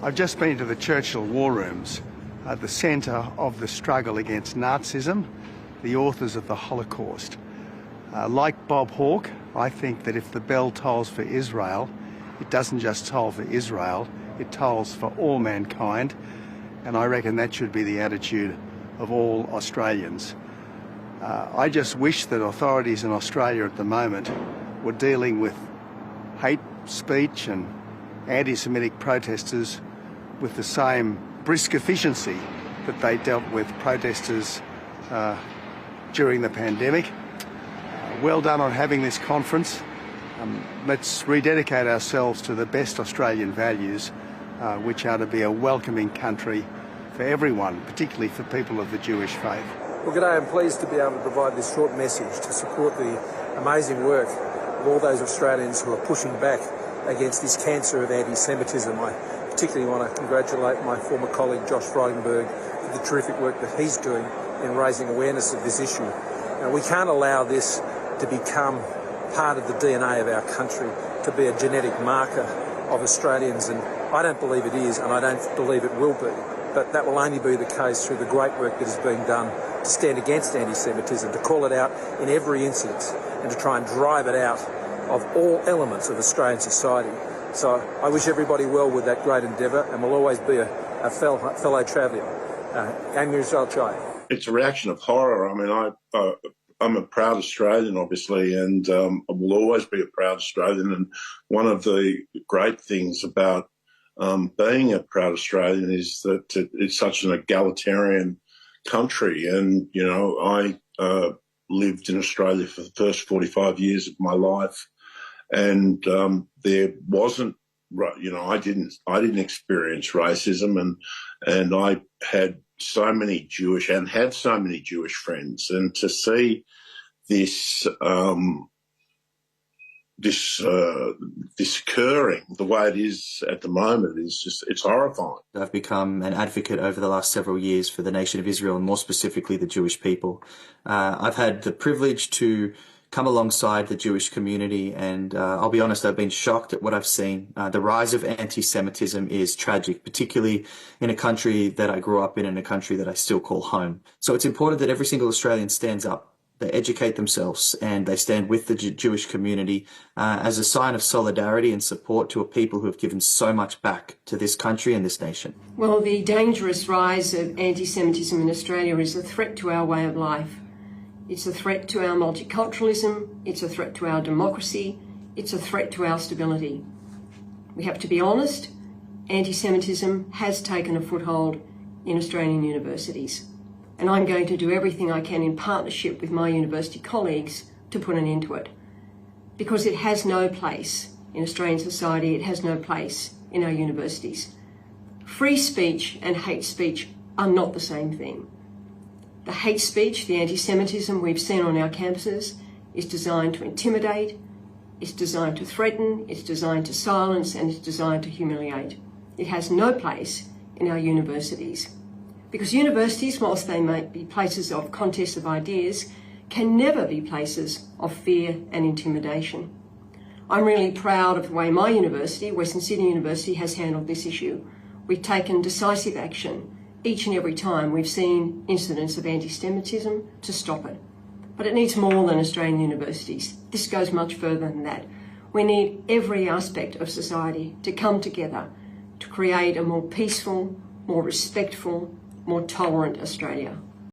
I've just been to the Churchill War Rooms, the centre of the struggle against Nazism, the authors of the Holocaust. Like Bob Hawke, I think that if the bell tolls for Israel, it doesn't just toll for Israel, it tolls for all mankind, and I reckon that should be the attitude of all Australians. I just wish that authorities in Australia at the moment were dealing with hate speech and anti-Semitic protesters with the same brisk efficiency that they dealt with protesters during the pandemic. Well done on having this conference. Let's rededicate ourselves to the best Australian values, which are to be a welcoming country for everyone, particularly for people of the Jewish faith. Well, g'day, I'm pleased to be able to provide this short message to support the amazing work of all those Australians who are pushing back against this cancer of anti-Semitism. I particularly want to congratulate my former colleague Josh Frydenberg for the terrific work that he's doing in raising awareness of this issue. Now, we can't allow this to become part of the DNA of our country, to be a genetic marker of Australians, and I don't believe it is, and I don't believe it will be. But that will only be the case through the great work that is being done to stand against anti-Semitism, to call it out in every instance, and to try and drive it out of all elements of Australian society. So I wish everybody well with that great endeavour, and will always be a fellow traveller. It's a reaction of horror. I mean, I'm a proud Australian, obviously, and I will always be a proud Australian. And one of the great things about being a proud Australian is that it's such an egalitarian country. And, you know, I lived in Australia for the first 45 years of my life, and there wasn't, you know, I didn't experience racism, and I had so many Jewish and have so many Jewish friends, and to see this this occurring the way it is at the moment is just, it's horrifying. I've become an advocate over the last several years for the nation of Israel, and more specifically the Jewish people. I've had the privilege to come alongside the Jewish community, and I'll be honest, I've been shocked at what I've seen. The rise of anti-Semitism is tragic, particularly in a country that I grew up in and a country that I still call home. So it's important that every single Australian stands up. They educate themselves and they stand with the Jewish community as a sign of solidarity and support to a people who have given so much back to this country and this nation. Well, the dangerous rise of anti-Semitism in Australia is a threat to our way of life. It's a threat to our multiculturalism, it's a threat to our democracy, it's a threat to our stability. We have to be honest, anti-Semitism has taken a foothold in Australian universities, and I'm going to do everything I can in partnership with my university colleagues to put an end to it. Because it has no place in Australian society, it has no place in our universities. Free speech and hate speech are not the same thing. The hate speech, the anti-Semitism we've seen on our campuses is designed to intimidate, it's designed to threaten, it's designed to silence, and it's designed to humiliate. It has no place in our universities. Because universities, whilst they may be places of contest of ideas, can never be places of fear and intimidation. I'm really proud of the way my university, Western Sydney University, has handled this issue. We've taken decisive action each and every time we've seen incidents of anti-Semitism to stop it. But it needs more than Australian universities. This goes much further than that. We need every aspect of society to come together to create a more peaceful, more respectful, more tolerant Australia.